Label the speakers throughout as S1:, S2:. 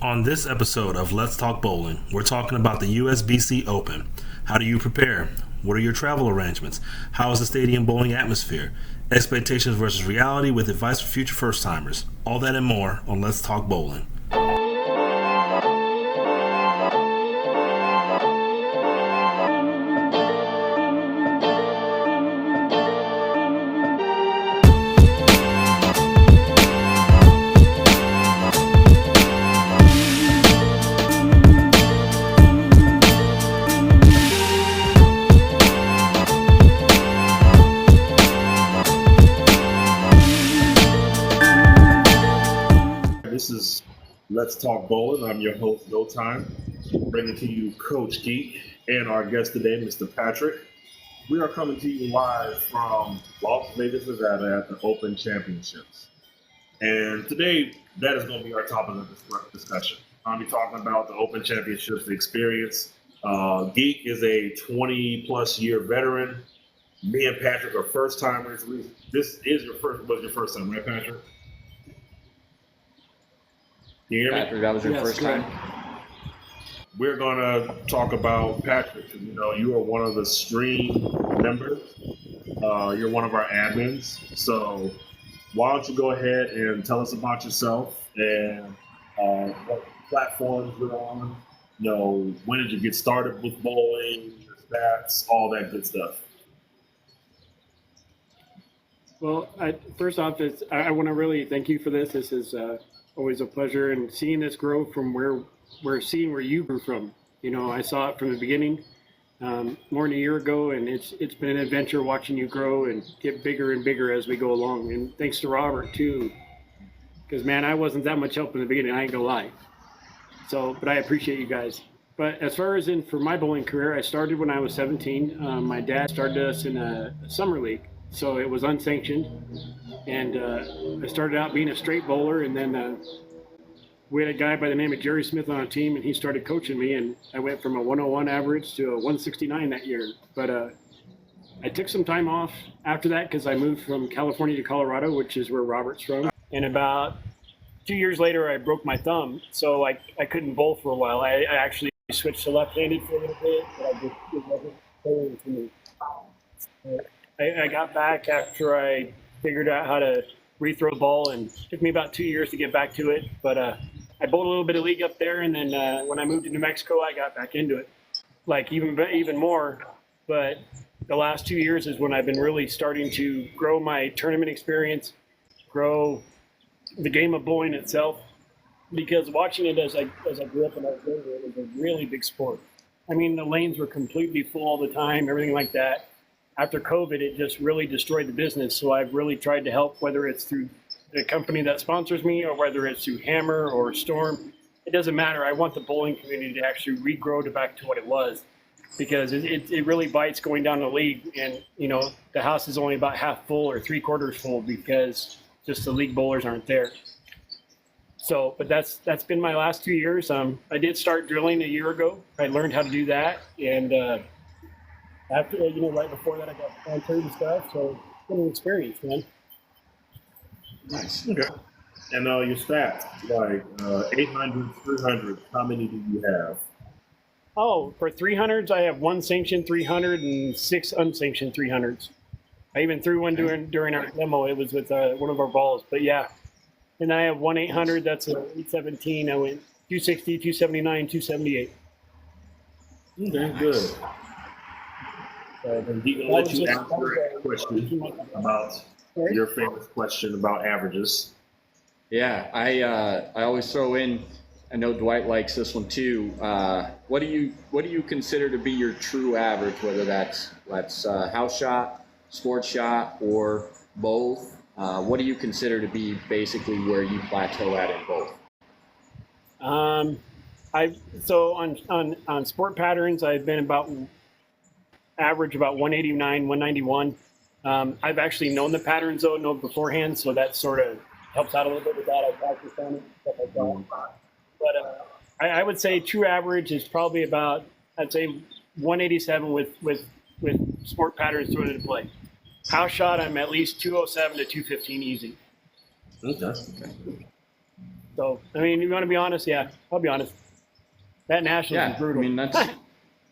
S1: On this episode of Let's Talk Bowling, we're talking about the USBC Open. How do you prepare? What are your travel arrangements? How is the stadium bowling atmosphere? Expectations versus reality with advice for future first-timers. All that and more on Let's Talk Bowling. This is Let's Talk Bowling. I'm your host, Go Time, bringing to you Coach Geek and our guest today, Mr. Patrick. We are coming to you live from Las Vegas, Nevada at the Open Championships. And today, that is going to be our topic of discussion. I'll be talking about the Open Championships, the experience. Geek is a 20-plus year veteran. Me and Patrick are first-timers. This is your first time, right, Patrick? You hear me?
S2: Patrick, that was your first time?
S1: We're going to talk about Patrick. You know, you are one of the stream members. You're one of our admins. So why don't you go ahead and tell us about yourself and what platforms you're on. You know, when did you get started with bowling, your stats, all that good stuff.
S3: Well, first off, I want to really thank you for this. This is always a pleasure, and seeing this grow from where you grew from. You know, I saw it from the beginning, more than a year ago, and it's been an adventure watching you grow and get bigger and bigger as we go along. And thanks to Robert too, because man, I wasn't that much help in the beginning. I ain't gonna lie. So, but I appreciate you guys. But as far as for my bowling career, I started when I was 17. My dad started us in a summer league, so it was unsanctioned. And I started out being a straight bowler, and then we had a guy by the name of Jerry Smith on a team, and he started coaching me, and I went from a 101 average to a 169 that year. But I took some time off after that because I moved from California to Colorado, which is where Robert's from. And about 2 years later, I broke my thumb, so I couldn't bowl for a while. I actually switched to left-handed for a little bit, but it wasn't bowling for me. I got back after I figured out how to rethrow the ball, and it took me about 2 years to get back to it. But I bowled a little bit of league up there, and then when I moved to New Mexico, I got back into it, like even more. But the last 2 years is when I've been really starting to grow my tournament experience, grow the game of bowling itself, because watching it as I grew up and I was younger, it was a really big sport. I mean, the lanes were completely full all the time, everything like that. After COVID, it just really destroyed the business. So I've really tried to help, whether it's through the company that sponsors me or whether it's through Hammer or Storm. It doesn't matter. I want the bowling community to actually regrow back to what it was, because it really bites going down the league. And, you know, the house is only about half full or three-quarters full because just the league bowlers aren't there. So, but that's been my last 2 years. I did start drilling a year ago. I learned how to do that. And, after, you know, right before that, I got transferred and stuff. So it's been an experience, man.
S1: Nice. Okay. And your stats, like 800, 300, how many do you have?
S3: Oh, for 300s, I have one sanctioned 300 and 6 unsanctioned 300s. I even threw one during our demo. It was with one of our balls. But yeah. And I have one 800. That's a 817. I went 260, 279, 278.
S1: Okay, good. And he gonna let you answer a question about your famous question about averages.
S2: Yeah, I always throw in. I know Dwight likes this one too. What do you consider to be your true average? Whether that's house shot, sports shot, or both. What do you consider to be basically where you plateau at in both?
S3: So on sport patterns, I've been average about 189, 191. I've actually known the patterns though, known beforehand, so that sort of helps out a little bit with that. I practiced on it, stuff like that. But I would say true average is probably about, I'd say 187 with sport patterns thrown into play. House shot, I'm at least 207 to 215 easy.
S1: Okay.
S3: So, I mean, you want to be honest? Yeah, I'll be honest. That national is
S2: I
S3: brutal.
S2: mean, that's,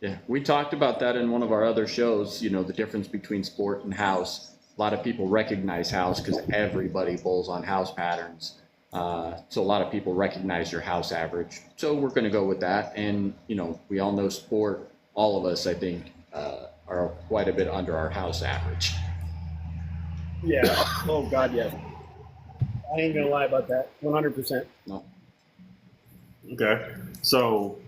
S2: yeah, we talked about that in one of our other shows, you know, the difference between sport and house. A lot of people recognize house because everybody bowls on house patterns. So a lot of people recognize your house average. So we're going to go with that. And, you know, we all know sport, all of us, I think, are quite a bit under our house average.
S3: Yeah. Oh, God, yes. I ain't going to lie about that. 100%.
S2: No.
S1: Okay. So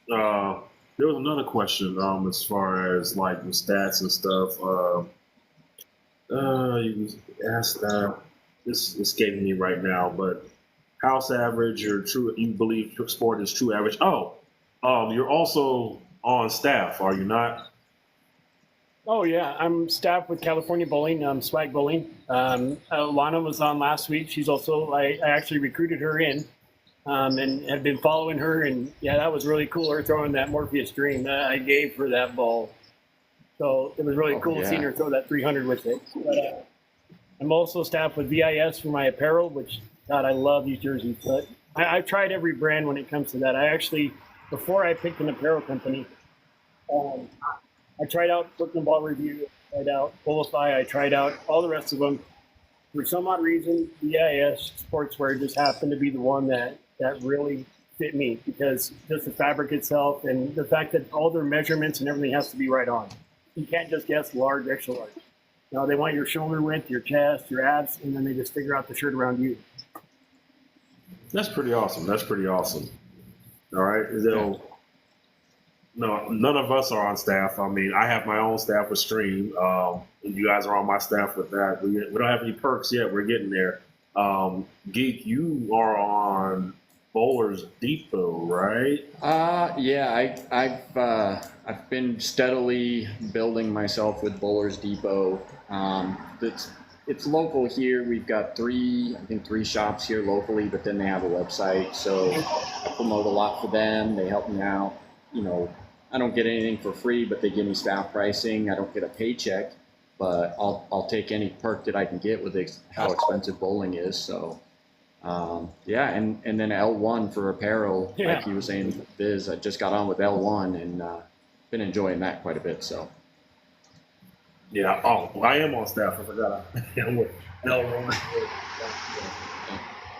S1: there was another question as far as like the stats and stuff. You asked this escaping me right now, but house average or true, you believe sport is true average. Oh, you're also on staff, are you not?
S3: Oh, yeah. I'm staffed with California Bowling, Swag Bowling. Lana was on last week. She's also, I actually recruited her in and have been following her. And, yeah, that was really cool, her throwing that Morpheus dream that I gave her that ball. So it was really cool seeing her throw that 300 with it. But, I'm also staffed with VIS for my apparel, which, God, I love these jerseys. But I've tried every brand when it comes to that. I actually, before I picked an apparel company, I tried out Brooklyn Ball Review, I tried out Bullify, I tried out all the rest of them. For some odd reason, VIS Sportswear just happened to be the one that really fit me because just the fabric itself and the fact that all their measurements and everything has to be right on. You can't just guess large, extra large. No, they want your shoulder width, your chest, your abs, and then they just figure out the shirt around you.
S1: That's pretty awesome. That's pretty awesome. All right. No, none of us are on staff. I mean, I have my own staff with Stream. You guys are on my staff with that. We don't have any perks yet. We're getting there. Geek, you are on Bowlers Depot, right?
S2: I've been steadily building myself with Bowlers Depot. It's local here. We've got three shops here locally, but then they have a website. So I promote a lot for them. They help me out. You know, I don't get anything for free, but they give me staff pricing. I don't get a paycheck, but I'll take any perk that I can get with how expensive bowling is. So, and then L1 for apparel, like he was saying, Biz. I just got on with L1 and been enjoying that quite a bit. So.
S1: Yeah. Oh, I am on staff. I forgot. I'm with L1.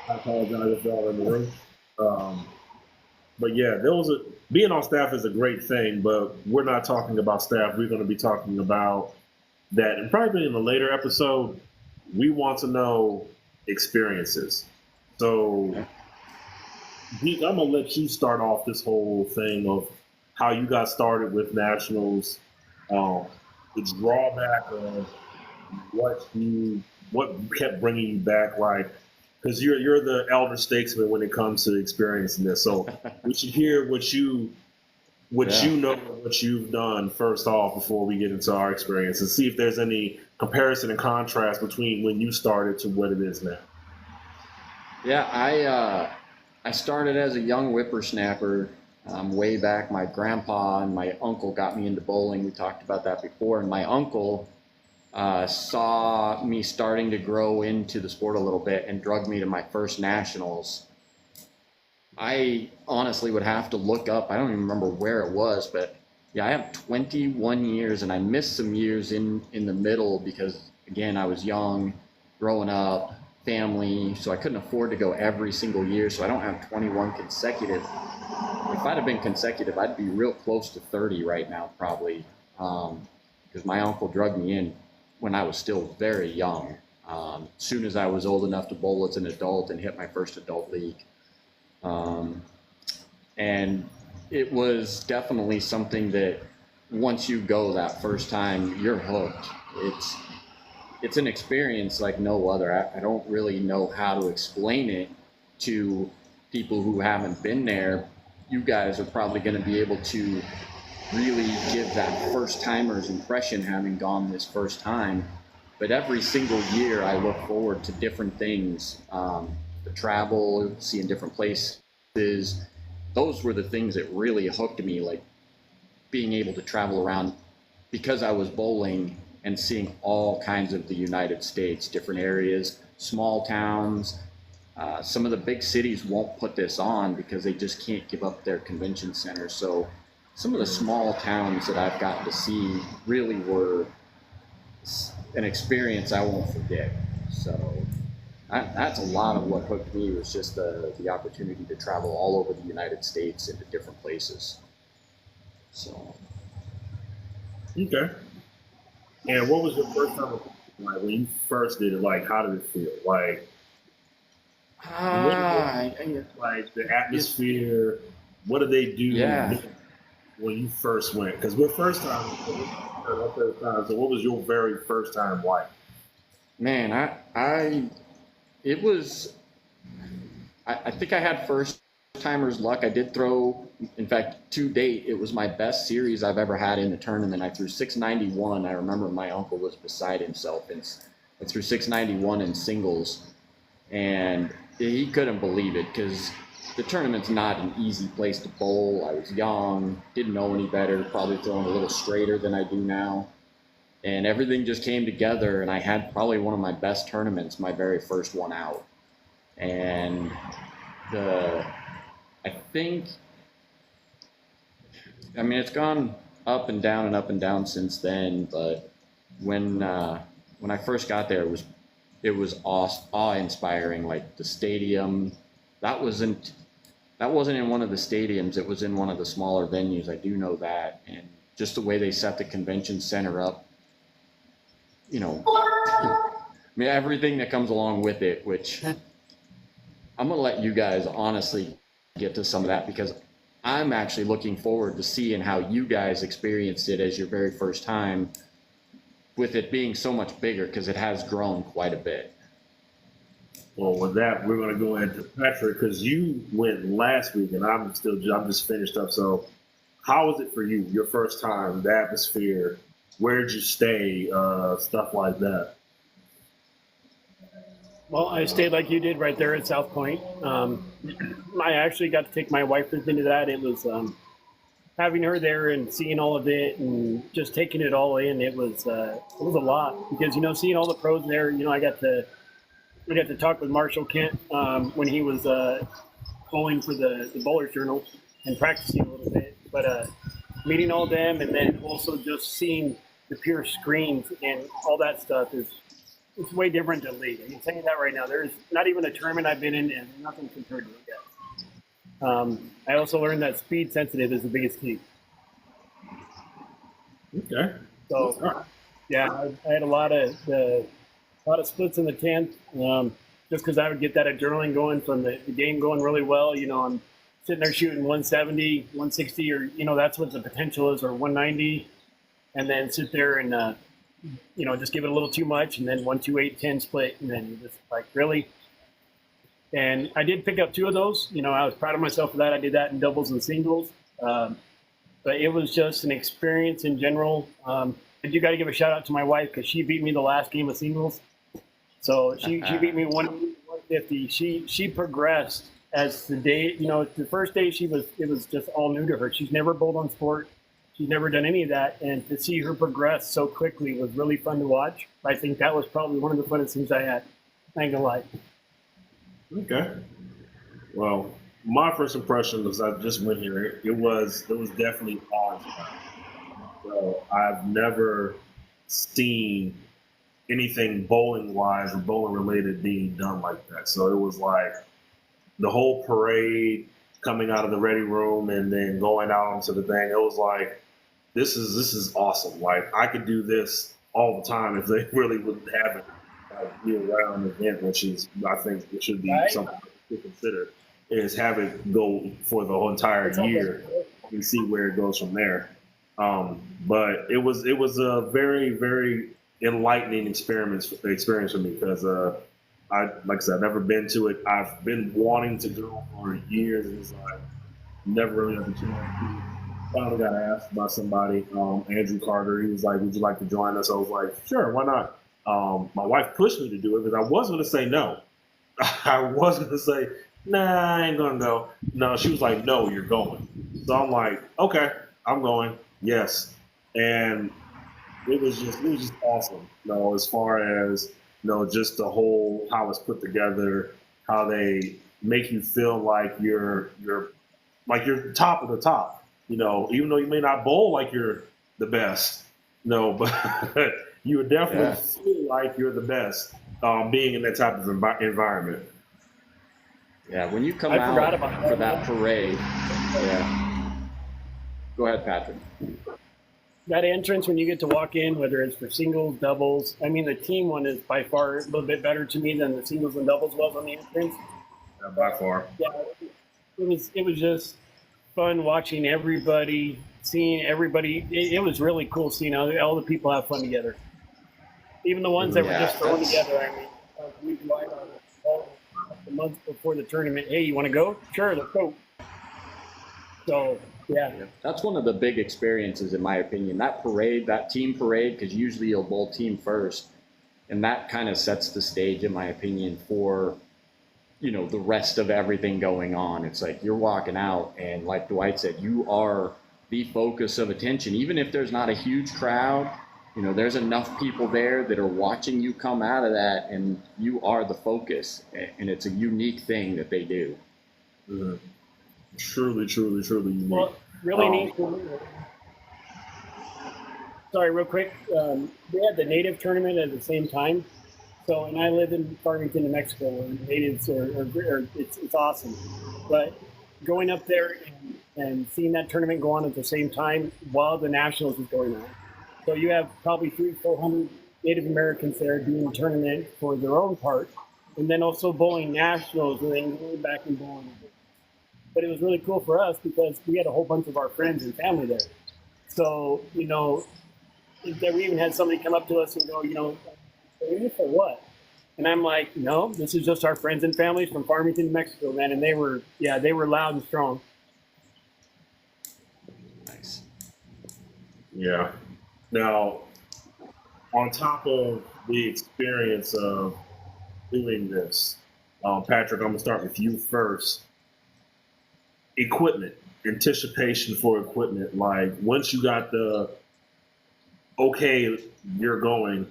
S1: I apologize if y'all are in the room. But yeah, being on staff is a great thing, but we're not talking about staff. We're going to be talking about that, and probably in a later episode, we want to know experiences. So, Geek, I'm going to let you start off this whole thing of how you got started with nationals, the drawback of what kept bringing you back, like. Because you're the elder statesman when it comes to experiencing this, so we should hear what you know, what you've done first off before we get into our experience, and see if there's any comparison and contrast between when you started to what it is now.
S2: Yeah, I started as a young whippersnapper way back. My grandpa and my uncle got me into bowling. We talked about that before, and my uncle saw me starting to grow into the sport a little bit and drugged me to my first nationals. I honestly would have to look up. I don't even remember where it was, but yeah, I have 21 years and I missed some years in the middle because, again, I was young, growing up, family, so I couldn't afford to go every single year, so I don't have 21 consecutive. If I'd have been consecutive, I'd be real close to 30 right now, probably, because my uncle drugged me in when I was still very young. As soon as I was old enough to bowl as an adult and hit my first adult league. And it was definitely something that once you go that first time, you're hooked. It's an experience like no other. I don't really know how to explain it to people who haven't been there. You guys are probably going to be able to really give that first timer's impression having gone this first time. But every single year I look forward to different things, the travel, seeing different places. Those were the things that really hooked me, like being able to travel around because I was bowling and seeing all kinds of the United States, different areas, small towns, Some of the big cities won't put this on because they just can't give up their convention center. So some of the small towns that I've gotten to see really were an experience I won't forget. So that's a lot of what hooked me, was just the opportunity to travel all over the United States into different places. So.
S1: Okay. And what was your first time, like when you first did it? Like, how did it feel? Like, like the atmosphere. What did they do?
S2: Yeah.
S1: When you first went? Because we're first time. So, what was your very first time like?
S2: Man, it was. I think I had first timers luck. I did throw. In fact, to date, it was my best series I've ever had in the tournament. I threw 691. I remember my uncle was beside himself, and I threw 691 in singles, and he couldn't believe it because the tournament's not an easy place to bowl. I was young, didn't know any better, probably throwing a little straighter than I do now. And everything just came together, and I had probably one of my best tournaments, my very first one out. And I mean, it's gone up and down since then, but when I first got there, it was awe-inspiring. Like the stadium, that wasn't in one of the stadiums. It was in one of the smaller venues. I do know that, and just the way they set the convention center up, you know, I mean, everything that comes along with it. Which I'm gonna let you guys honestly get to some of that, because I'm actually looking forward to seeing how you guys experienced it as your very first time, with it being so much bigger, because it has grown quite a bit.
S1: Well, with that, we're going to go into Patrick, because you went last week, and I'm just finished up. So, how was it for you? Your first time, the atmosphere, where'd you stay, stuff like that?
S3: Well, I stayed like you did right there at South Point. I actually got to take my wife into that. It was having her there and seeing all of it and just taking it all in. It was a lot, because seeing all the pros there. I got to talk with Marshall Kent when he was bowling for the Bowler's Journal and practicing a little bit. But meeting all them, and then also just seeing the pure screens and all that stuff it's way different than league. I can tell you that right now. There's not even a tournament I've been in, and nothing compared to it yet. I also learned that speed sensitive is the biggest key.
S1: Okay.
S3: So, yeah, I had a lot of splits in the 10th, just because I would get that adrenaline going from the game going really well. I'm sitting there shooting 170, 160, or that's what the potential is, or 190, and then sit there and just give it a little too much, and then 1, 2, 8, 10 split, and then you're just like, really? And I did pick up 2 of those. I was proud of myself for that. I did that in doubles and singles. But it was just an experience in general. I do got to give a shout out to my wife, because she beat me the last game of singles. So she beat me 150. She progressed as the day, the first day it was just all new to her. She's never bowled on sport. She's never done any of that, and to see her progress so quickly was really fun to watch. I think that was probably one of the funnest things I had. I ain't gonna lie.
S1: Okay. Well, my first impression was, I just went here. It was definitely awe-inspiring. So I've never seen anything bowling wise or bowling related being done like that. So it was like the whole parade coming out of the ready room and then going out onto the thing. It was like, this is awesome. Like, I could do this all the time if they really wouldn't have it year-round event, which is, I think it should be something to consider, is have it go for the whole entire year and see where it goes from there. But it was a very, very enlightening experience for me, because like I said, I've never been to it. I've been wanting to go for years, and it's like never really had the chance. Finally got asked by somebody, Andrew Carter. He was like, "Would you like to join us?" I was like, "Sure, why not?" My wife pushed me to do it, because I was going to say no. I was going to say, "Nah, I ain't going to go." No, she was like, "No, you're going." So I'm like, "Okay, I'm going." Yes, and it was just awesome. As far as just the whole, how it's put together, how they make you feel like you're top of the top. You know, even though you may not bowl like you're the best, no, but you would definitely feel like you're the best being in that type of environment.
S2: Yeah, when you come out for that parade, yeah. Go ahead, Patrick.
S3: That entrance, when you get to walk in, whether it's for singles, doubles, I mean, the team one is by far a little bit better to me than the singles and doubles was on the entrance.
S1: Yeah, by far.
S3: Yeah, it was just fun watching everybody, seeing everybody. It was really cool seeing all the people have fun together. Even the ones that were just thrown together. I mean, we relied on it all the months before the tournament. Hey, you want to go? Sure, let's go. So, yeah.
S2: That's one of the big experiences, in my opinion. That parade, that team parade, because usually you'll bowl team first, and that kind of sets the stage, in my opinion, for, you know, the rest of everything going on. It's like you're walking out, and like Dwight said, you are the focus of attention. Even if there's not a huge crowd, you know, there's enough people there that are watching you come out of that, and you are the focus. And it's a unique thing that they do.
S1: Mm-hmm. Truly unique.
S3: Well, really neat. Sorry, real quick. We had the native tournament at the same time. So, and I live in Farmington, New Mexico, where natives it's awesome. But going up there and seeing that tournament go on at the same time while the Nationals is going on. So you have probably 300-400 Native Americans there doing the tournament for their own part, and then also bowling Nationals and then going back and bowling. But it was really cool for us because we had a whole bunch of our friends and family there. So, you know, we even had somebody come up to us and go, you know, "Are you here for what?" And I'm like, "No, this is just our friends and families from Farmington, New Mexico, man." And they were loud and strong.
S2: Nice.
S1: Yeah. Now, on top of the experience of doing this, Patrick, I'm going to start with you first. Equipment, anticipation for equipment. Like, once you got the, okay, you're going,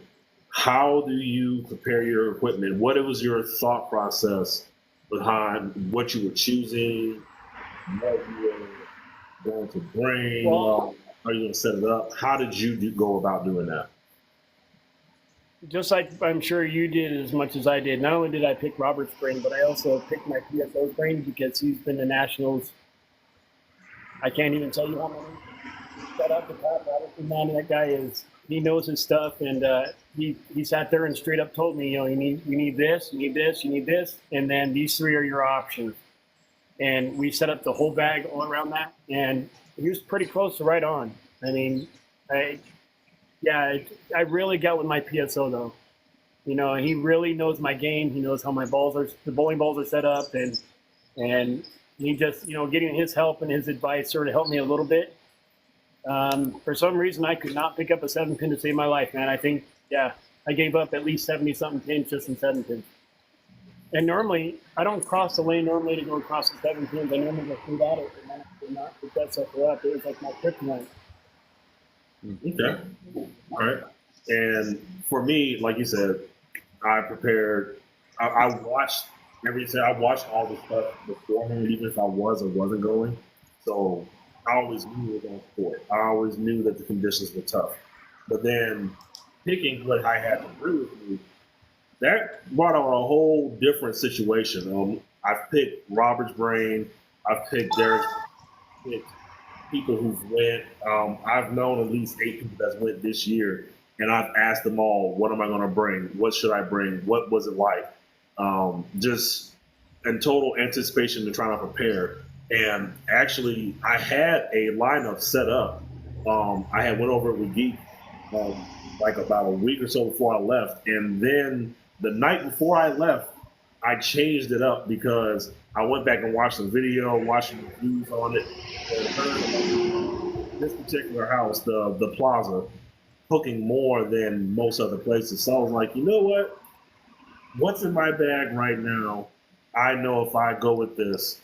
S1: how do you prepare your equipment? What was your thought process behind what you were choosing, what you were going to bring?
S3: Well,
S1: how are you going to set it up? How did you go about doing that?
S3: Just like I'm sure you did as much as I did. Not only did I pick Robert's brain, but I also picked my PSO's brain because he's been to Nationals. I can't even tell you how many. Shut up, the top Robertson, man. That guy he knows his stuff, and he sat there and straight up told me, you know, you need this, you need this, you need this, and then these three are your options. And we set up the whole bag all around that, and he was pretty close to right on. I mean, I really got with my PSO though. You know, he really knows my game. He knows how the bowling balls are set up, and he just, you know, getting his help and his advice sort of helped me a little bit. For some reason, I could not pick up a 7-pin to save my life, man. I think, I gave up at least 70-something pins just in 7-pins. And normally, I don't cross the lane normally to go across the 7 pins. I normally go through that or not pick that sucker up. It was like my kryptonite.
S1: Okay. All right. And for me, like you said, I prepared. I watched everything. I watched all the stuff beforehand, even if I was or wasn't going. So I always knew it was on sport. I always knew that the conditions were tough. But then picking what I had to do with me, that brought on a whole different situation. I've picked Robert's brain. I've picked Derek's. Picked people who've went. I've known at least 8 people that's went this year, and I've asked them all, what am I going to bring? What should I bring? What was it like? Just in total anticipation to trying to prepare. And actually, I had a lineup set up. I had went over it with Geek like about a week or so before I left. And then the night before I left, I changed it up because I went back and watched some video, watching reviews on it. And this particular house, the Plaza, hooking more than most other places. So I was like, you know what? What's in my bag right now? I know if I go with this,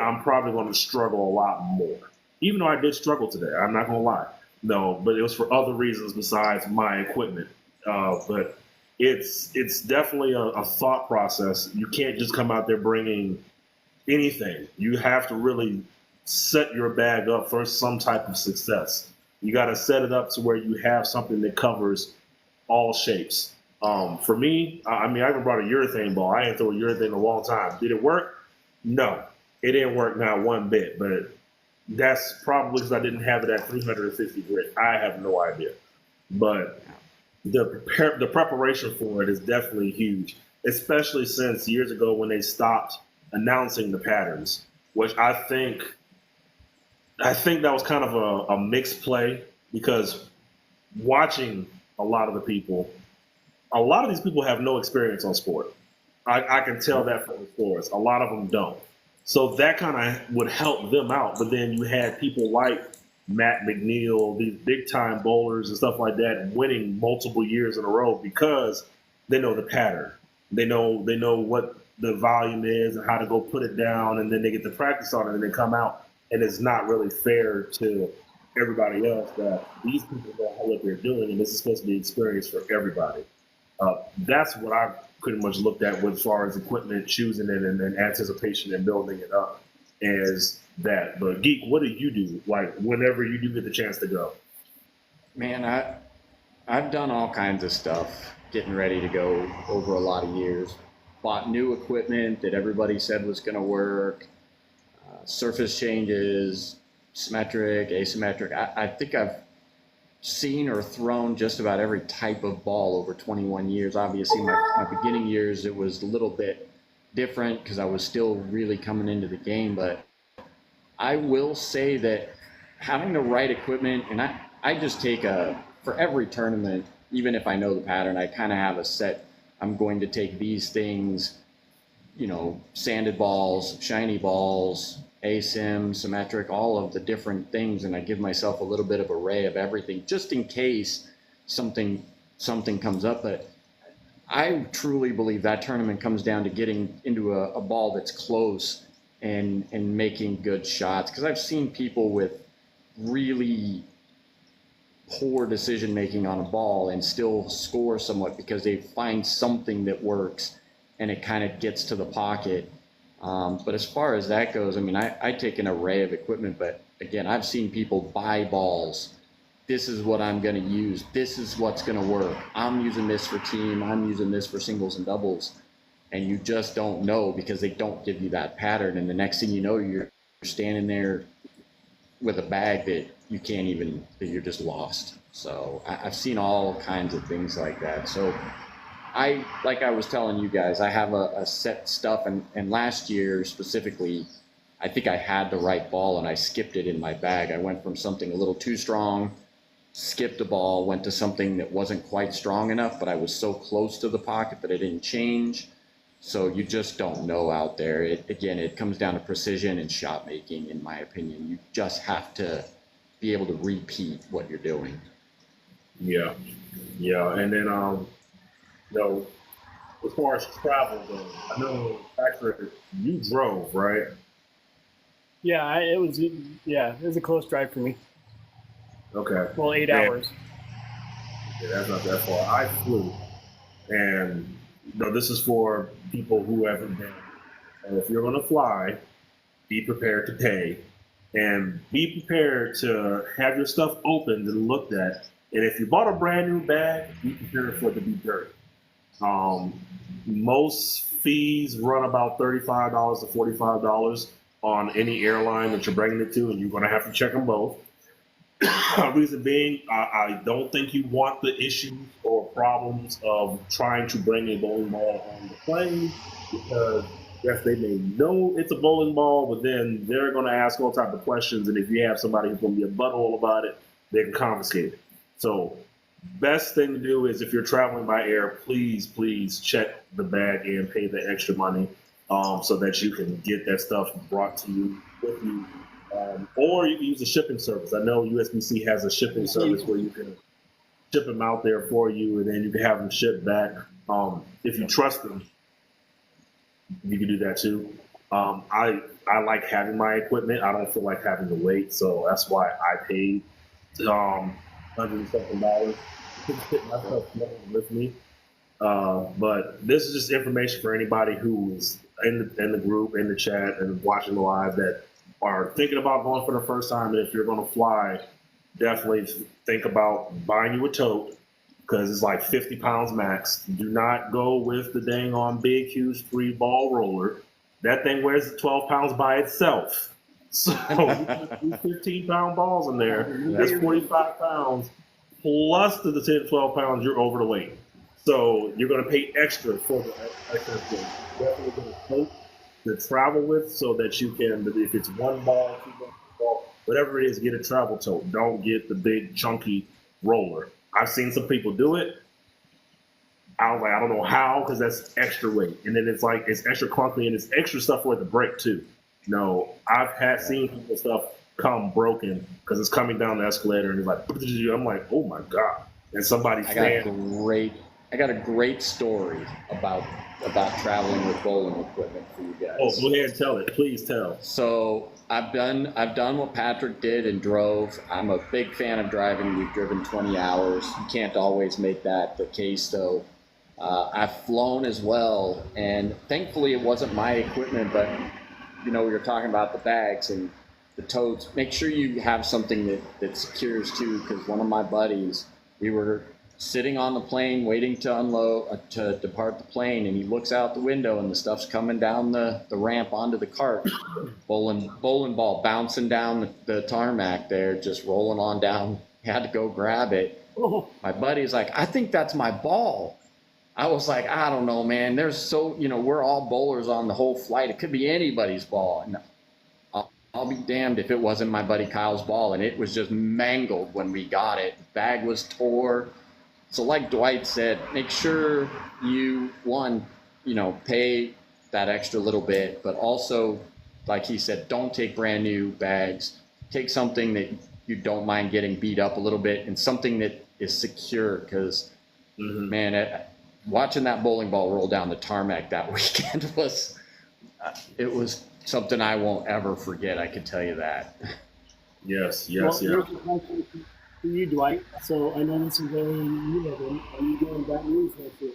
S1: I'm probably going to struggle a lot more. Even though I did struggle today, I'm not going to lie. No, but it was for other reasons besides my equipment. But it's definitely a thought process. You can't just come out there bringing anything. You have to really set your bag up for some type of success. You got to set it up to where you have something that covers all shapes. For me, I mean, I even brought a urethane ball. I didn't throw a urethane in a long time. Did it work? No, it didn't work, not one bit. But that's probably because I didn't have it at 350 grit. I have no idea. But the preparation for it is definitely huge, especially since years ago when they stopped announcing the patterns, which I think that was kind of a mixed play, because watching a lot of these people have no experience on sport. I can tell that from the scores. A lot of them don't. So that kind of would help them out. But then you had people like Matt McNeil, these big time bowlers and stuff like that, winning multiple years in a row because they know the pattern. They know what the volume is and how to go put it down, and then they get to practice on it and they come out, and it's not really fair to everybody else that these people know what they're doing, and this is supposed to be experience for everybody. That's what I pretty much looked at as far as equipment, choosing it, and anticipation and building it up is that. But Geek, what do you do, like, whenever you do get the chance to go?
S2: Man, I've done all kinds of stuff getting ready to go over a lot of years. Bought new equipment that everybody said was going to work, surface changes, symmetric, asymmetric. I think I've seen or thrown just about every type of ball over 21 years. Obviously, my beginning years, it was a little bit different because I was still really coming into the game. But I will say that having the right equipment, and I just take for every tournament, even if I know the pattern, I kind of have a set. I'm going to take these things, sanded balls, shiny balls, asym, symmetric, all of the different things, and I give myself a little bit of array of everything just in case something comes up. But I truly believe that tournament comes down to getting into a ball that's close and making good shots, because I've seen people with really poor decision making on a ball and still score somewhat because they find something that works and it kind of gets to the pocket. But as far as that goes, I mean, I take an array of equipment, but again, I've seen people buy balls. This is what I'm going to use. This is what's going to work. I'm using this for team. I'm using this for singles and doubles. And you just don't know because they don't give you that pattern. And the next thing you know, you're standing there with a bag that you can't even, that you're just lost. So I've seen all kinds of things like that. So like I was telling you guys, I have a set stuff, and last year specifically, I think I had the right ball and I skipped it in my bag. I went from something a little too strong, skipped a ball, went to something that wasn't quite strong enough, but I was so close to the pocket that it didn't change. So you just don't know out there. It comes down to precision and shot making, in my opinion. You just have to be able to repeat what you're doing.
S1: Yeah. And then, as far as travel goes, I know, Patrick, you drove, right?
S3: Yeah, it was a close drive for me.
S1: Okay.
S3: Well, 8 hours.
S1: Yeah, that's not that far. I flew, and this is for people who haven't been. And if you're going to fly, be prepared to pay, and be prepared to have your stuff opened and looked at. And if you bought a brand new bag, be prepared for it to be dirty. Most fees run about $35 to $45 on any airline that you're bringing it to, and you're going to have to check them both. Reason being, I don't think you want the issues or problems of trying to bring a bowling ball on the plane, because yes, they may know it's a bowling ball, but then they're going to ask all type of questions, and if you have somebody who's going to be a butthole about it, they can confiscate it. So best thing to do is, if you're traveling by air, please check the bag and pay the extra money so that you can get that stuff brought to you with you. Or you can use a shipping service. I know USBC has a shipping service where you can ship them out there for you, and then you can have them shipped back. If you trust them, you can do that too. I like having my equipment. I don't feel like having to wait, so that's why I paid $100 and something to get my stuff with me. But this is just information for anybody who is in the group, in the chat, and watching the live that are thinking about going for the first time. And if you're going to fly, definitely think about buying you a tote, because it's like 50 pounds max. Do not go with the dang on big, huge 3-ball roller. That thing weighs 12 pounds by itself. So you put 15-pound balls in there. That's 45 pounds plus the 10, 12 pounds you're over the weight. So you're going to pay extra for the extra thing. Definitely going to tote to travel with, so that you can, if it's 1 ball, 2 ball, whatever it is, get a travel tote. Don't get the big chunky roller. I've seen some people do it. I was like, I don't know how, because that's extra weight, and then it's extra clunky, and it's extra stuff for it to break too. No, I've seen people stuff come broken because it's coming down the escalator, and it's like, I'm like, oh my god! And somebody's
S2: I got a great story about traveling with bowling equipment for you guys.
S1: Oh, go ahead and tell it. Please tell.
S2: So I've done what Patrick did and drove. I'm a big fan of driving. We've driven 20 hours. You can't always make that the case, though. I've flown as well, and thankfully it wasn't my equipment, but we were talking about the bags and the totes. Make sure you have something that secures too, because one of my buddies, we were sitting on the plane waiting to unload, to depart the plane, and he looks out the window and the stuff's coming down the ramp onto the cart. Bowling ball bouncing down the tarmac there, just rolling on down. He had to go grab it. My buddy's like, I think that's my ball. I was like, I don't know, man. We're all bowlers on the whole flight. It could be anybody's ball. And I'll be damned if it wasn't my buddy Kyle's ball, and it was just mangled when we got it. The bag was tore. So like Dwight said, make sure you, pay that extra little bit, but also, like he said, don't take brand new bags. Take something that you don't mind getting beat up a little bit, and something that is secure, because, man, watching that bowling ball roll down the tarmac that weekend was something I won't ever forget. I can tell you that.
S1: Yes.
S3: Here's a question for you, Dwight. So I know this is very new. Are you doing Baton Rouge next year?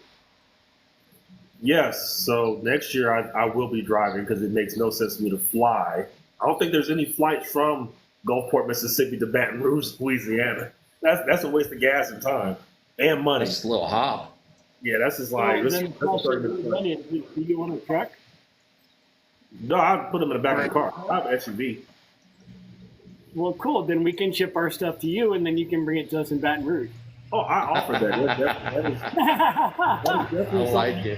S1: Yes. So next year I will be driving, because it makes no sense for me to fly. I don't think there's any flight from Gulfport, Mississippi to Baton Rouge, Louisiana. That's a waste of gas and time and money.
S2: Just a little hop.
S1: Yeah, that's just like.
S3: Do you want a truck?
S1: No, I'd put them in the back of the car. I have an SUV.
S3: Well, cool. Then we can ship our stuff to you, and then you can bring it to us in Baton Rouge.
S1: Oh, I offer that. That is definitely
S2: I like it.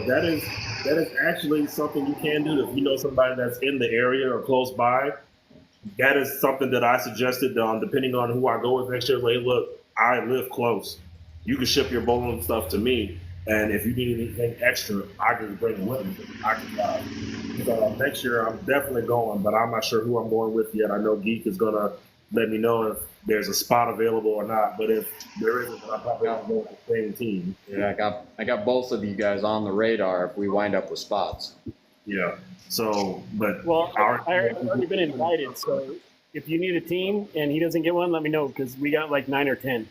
S1: That is actually something you can do. If you know somebody that's in the area or close by, that is something that I suggested. Depending on who I go with next year, like, look, I live close. You can ship your bowling stuff to me, and if you need anything extra, I can bring it with me. I can drive. So next year, I'm definitely going, but I'm not sure who I'm going with yet. I know Geek is going to let me know if there's a spot available or not, but if there isn't, then I'm probably going to go with the same team.
S2: Yeah, I got both of you guys on the radar if we wind up with spots.
S1: Yeah. So, but
S3: I've already been invited. So if you need a team and he doesn't get one, let me know, because we got like 9 or 10.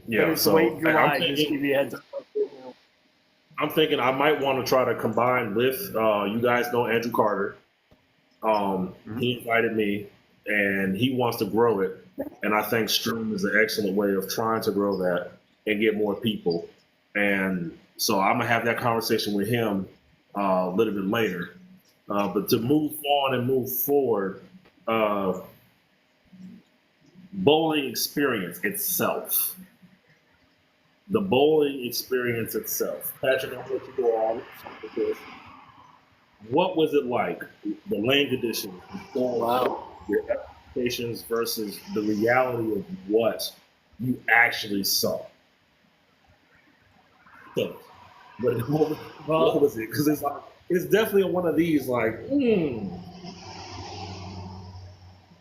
S1: Yeah. So
S3: wait July, just give you a heads up.
S1: I'm thinking I might want to try to combine with you guys know Andrew Carter. He invited me, and he wants to grow it, and I think Stream is an excellent way of trying to grow that and get more people. And so I'm gonna have that conversation with him a little bit later. But to move on and move forward, bowling experience itself. The bowling experience itself. Patrick, I'm going to let you go on with this. What was it like? The lane conditions, your expectations versus the reality of what you actually saw. So, what was it? Because it's definitely one of these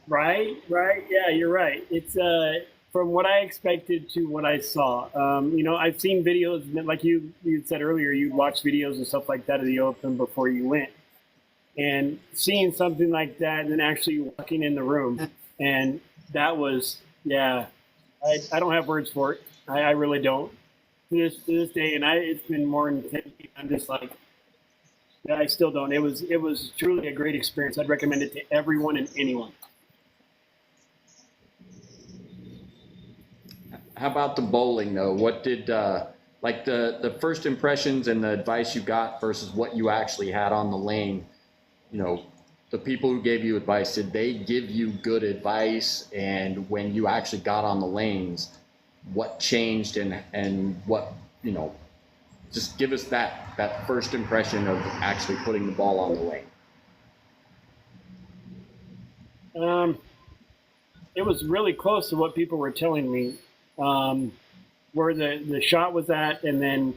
S3: Right. Yeah, you're right. It's from what I expected to what I saw. I've seen videos, like you said earlier, you watched videos and stuff like that of the Open before you went. And seeing something like that and then actually walking in the room. And that was, I don't have words for it. I really don't. to this day, and it's been more than 10 feet. I'm just like, yeah, I still don't. It was truly a great experience. I'd recommend it to everyone and anyone.
S2: How about the bowling though? What did like the first impressions and the advice you got versus what you actually had on the lane? You know, the people who gave you advice, did they give you good advice? And when you actually got on the lanes, what changed and what, you know, just give us that first impression of actually putting the ball on the lane.
S3: It was really close to what people were telling me, where the shot was at, and then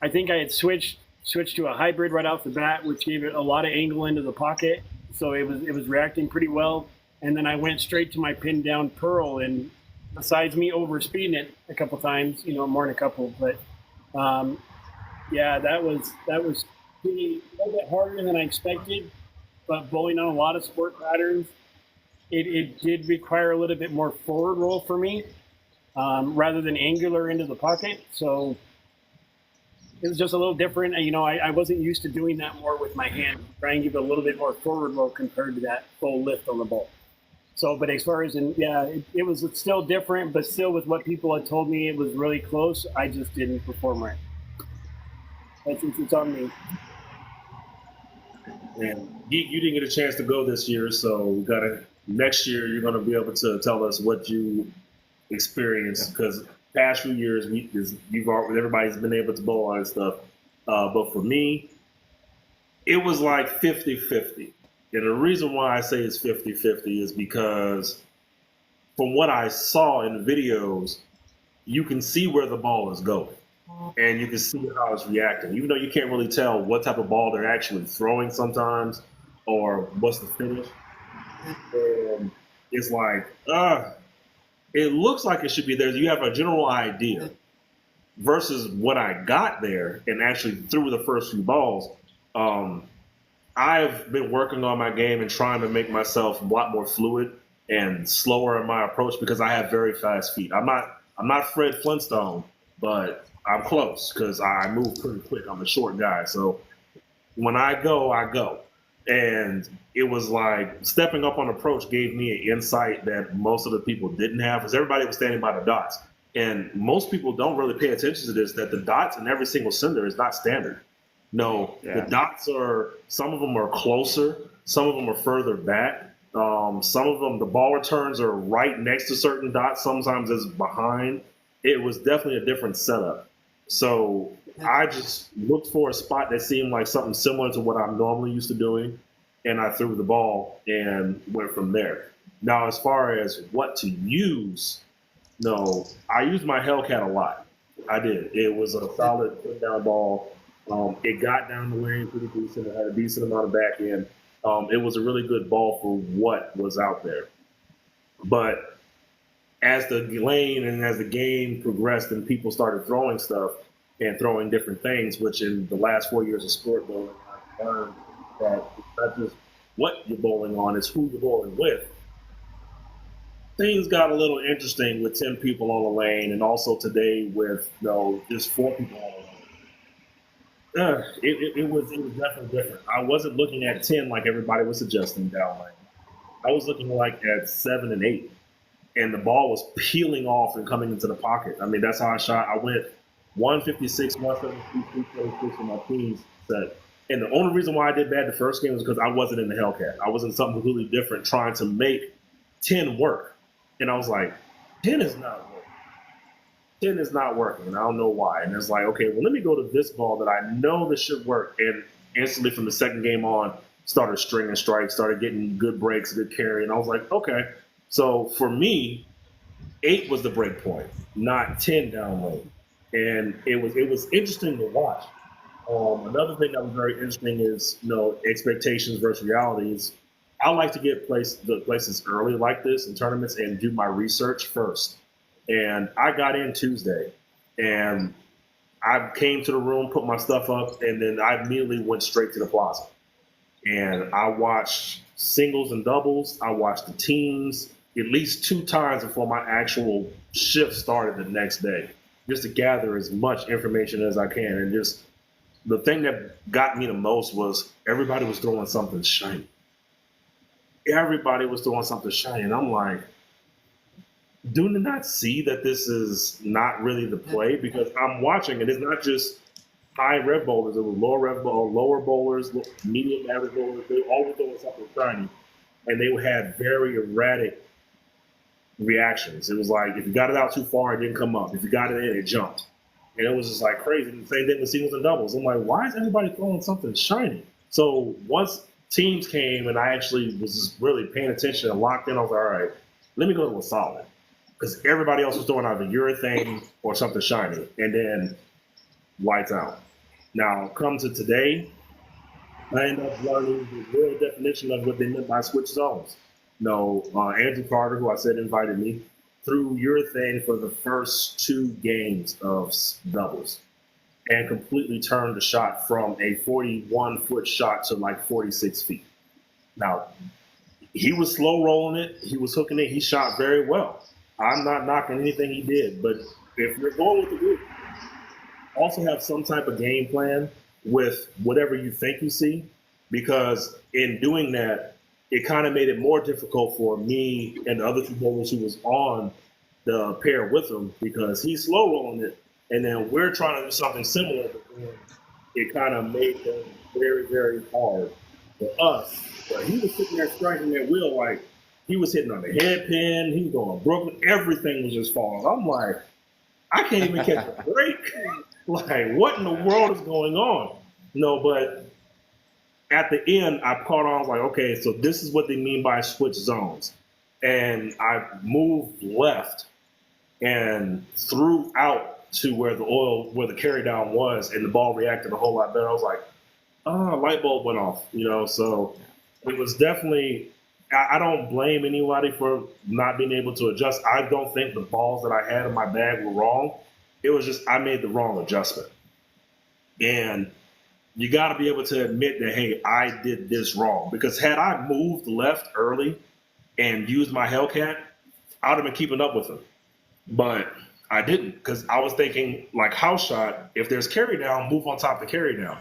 S3: I think I had switched to a hybrid right off the bat, which gave it a lot of angle into the pocket, so it was reacting pretty well. And then I went straight to my pin down pearl, and besides me over speeding it a couple times, more than a couple, but yeah, that was pretty, a little bit harder than I expected. But bowling on a lot of sport patterns, it did require a little bit more forward roll for me, rather than angular into the pocket. So it was just a little different. I wasn't used to doing that more with my hand, trying to give it a little bit more forward roll compared to that full lift on the ball. So, but as far as it was still different, but still with what people had told me, it was really close. I just didn't perform right. It's on me.
S1: And you didn't get a chance to go this year, so next year you're gonna be able to tell us what you experienced, because past few years everybody's been able to bowl and stuff, but for me, it was like 50-50. And the reason why I say it's 50-50 is because from what I saw in the videos, you can see where the ball is going. And you can see how it's reacting, even though you can't really tell what type of ball they're actually throwing sometimes or what's the finish. And it's like, it looks like it should be there. You have a general idea versus what I got there and actually threw the first few balls. I've been working on my game and trying to make myself a lot more fluid and slower in my approach because I have very fast feet. I'm not Fred Flintstone, but I'm close because I move pretty quick. I'm a short guy. So when I go, I go. And it was like stepping up on approach gave me an insight that most of the people didn't have, because everybody was standing by the dots. And most people don't really pay attention to this, that the dots in every single cylinder is not standard. No, yeah. The dots some of them are closer, some of them are further back. Some of them, the ball returns are right next to certain dots. Sometimes it's behind. It was definitely a different setup. So I just looked for a spot that seemed like something similar to what I'm normally used to doing, and I threw the ball and went from there. Now, as far as what to use, no, I used my Hellcat a lot. I did. It was a solid put-down ball. It got down the lane pretty decent. It had a decent amount of back end. It was a really good ball for what was out there. But as the lane and as the game progressed and people started throwing stuff and throwing different things, which in the last 4 years of sport bowling, I learned that it's not just what you're bowling on, it's who you're bowling with. Things got a little interesting with 10 people on the lane, and also today with just 4 people on the lane. It was definitely different. I wasn't looking at 10 like everybody was suggesting down lane. I was looking like at 7 and 8. And the ball was peeling off and coming into the pocket. I mean, that's how I shot. I went 156, 173, 326 on my team's set. And the only reason why I did bad the first game was because I wasn't in the Hellcat. I was in something completely different trying to make 10 work. And I was like, 10 is not working. 10 is not working, and I don't know why. And it's like, okay, well, let me go to this ball that I know this should work. And instantly from the second game on, started stringing strikes, started getting good breaks, good carry. And I was like, okay. So for me, 8 was the break point, not 10 down lane. And it was interesting to watch. Another thing that was very interesting is, expectations versus realities. I like to get the places early like this in tournaments and do my research first. And I got in Tuesday, and I came to the room, put my stuff up, and then I immediately went straight to the plaza. And I watched singles and doubles. I watched the teams at least 2 times before my actual shift started the next day. just to gather as much information as I can. And just the thing that got me the most was everybody was throwing something shiny. Everybody was throwing something shiny. And I'm like, do they not see that this is not really the play? Because I'm watching, and it's not just high rev bowlers. It was lower bowlers, medium average bowlers. They were always throwing something shiny. And they had very erratic reactions. It was like, if you got it out too far, it didn't come up. If you got it in, it jumped. And it was just like crazy. The same thing with singles and doubles. I'm like, why is everybody throwing something shiny? So once teams came and I actually was just really paying attention and locked in, I was like, all right, let me go to a solid. Because everybody else was throwing either urethane or something shiny. And then lights out. Now, come to today, I ended up learning the real definition of what they meant by switch zones. No, Andrew Carter, who I said invited me, threw urethane for the first 2 games of doubles and completely turned the shot from a 41-foot shot to like 46 feet. Now, he was slow rolling it. He was hooking it. He shot very well. I'm not knocking anything he did, but if you're going with the group, also have some type of game plan with whatever you think you see, because in doing that, it kind of made it more difficult for me and the other 2 bowlers who was on the pair with him, because he's slow rolling it, and then we're trying to do something similar, but then it kind of made them very, very hard for us. But he was sitting there striking that wheel like he was hitting on the headpin, he was going Brooklyn, everything was just falling. I'm like, I can't even catch a break. Like, what in the world is going on? No, but at the end, I caught on. I was like, okay, so this is what they mean by switch zones. And I moved left and threw out to where the carry down was, and the ball reacted a whole lot better. I was like, oh, light bulb went off, So it was definitely, I don't blame anybody for not being able to adjust. I don't think the balls that I had in my bag were wrong. It was just I made the wrong adjustment. And you got to be able to admit that, hey, I did this wrong. Because had I moved left early and used my Hellcat, I would have been keeping up with him. But I didn't, because I was thinking, like house shot, if there's carry down, move on top of carry down.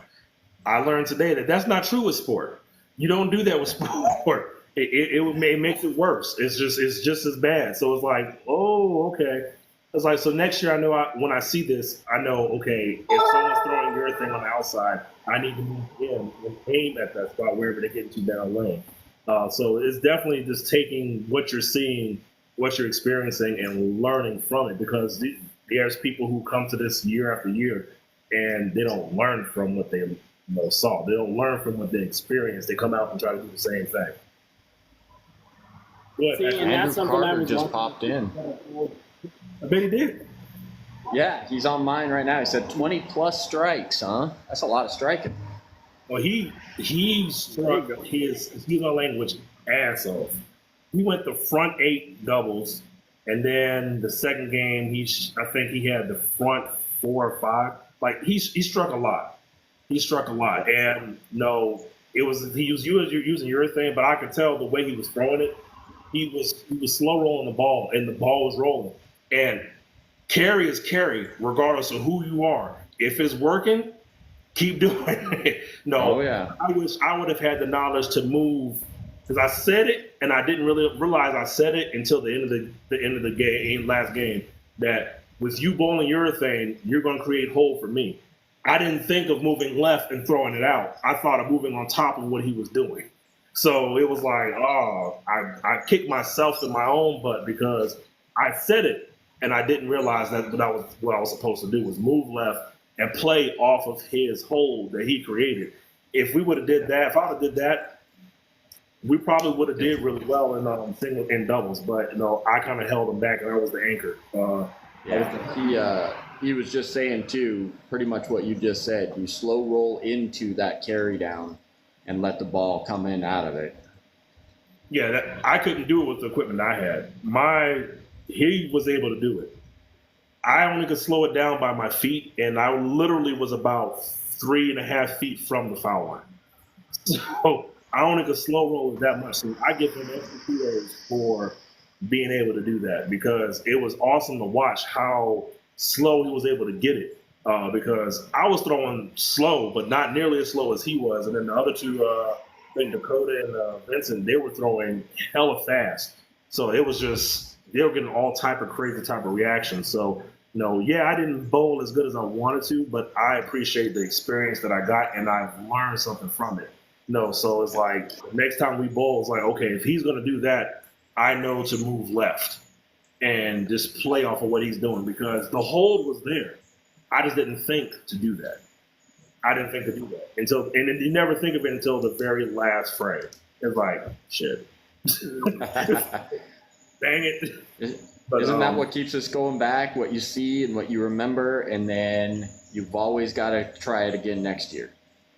S1: I learned today that that's not true with sport. You don't do that with sport. It makes it worse. It's just as bad. So it's like, oh, okay. It's like, so next year I know when I see this, I know, okay, if someone's throwing urethane on the outside, I need to move in and aim at that spot wherever they're getting to down lane. So it's definitely just taking what you're seeing, what you're experiencing, and learning from it, because there's people who come to this year after year and they don't learn from what they saw. They don't learn from what they experienced. They come out and try to do the same thing.
S3: Yeah, see, and that's something
S2: Carter
S3: I was
S2: just popped in.
S1: I bet he did.
S2: Yeah, he's on mine right now. He said 20 plus strikes, huh? That's a lot of striking.
S1: Well, he struck his language ass off. He went the front 8 doubles, and then the second game, I think he had the front 4 or 5. Like he struck a lot. He struck a lot, and no, he was using urethane, but I could tell the way he was throwing it. He was slow rolling the ball, and the ball was rolling. And carry is carry, regardless of who you are. If it's working, keep doing it. No,
S2: oh, yeah.
S1: I wish I would have had the knowledge to move, because I said it and I didn't really realize I said it until the end of the game, last game, that with you bowling urethane, you're going to create hole for me. I didn't think of moving left and throwing it out. I thought of moving on top of what he was doing. So it was like, I kicked myself in my own butt, because I said it and I didn't realize that what I was supposed to do was move left and play off of his hold that he created. If we would have did that, if I would have did that, we probably would have did really well in single and doubles. But I kind of held him back, and I was the anchor.
S2: He was just saying too, pretty much what you just said. You slow roll into that carry down and let the ball come in out of it.
S1: Yeah, I couldn't do it with the equipment I had. He was able to do it. I only could slow it down by my feet, and I literally was about 3.5 feet from the foul line. So I only could slow roll it that much. So I give him extra kudos for being able to do that, because it was awesome to watch how slow he was able to get it. Because I was throwing slow, but not nearly as slow as he was. And then the other two, I think Dakota and Vincent, they were throwing hella fast. So it was just, they were getting all type of crazy type of reactions. So, yeah, I didn't bowl as good as I wanted to, but I appreciate the experience that I got, and I've learned something from it. So it's like, next time we bowl, it's like, okay, if he's going to do that, I know to move left and just play off of what he's doing, because the hold was there. I just didn't think to do that. And then you never think of it until the very last frame. It's like, shit. Dang it.
S2: But, isn't that what keeps us going back, what you see and what you remember, and then you've always got to try it again next year?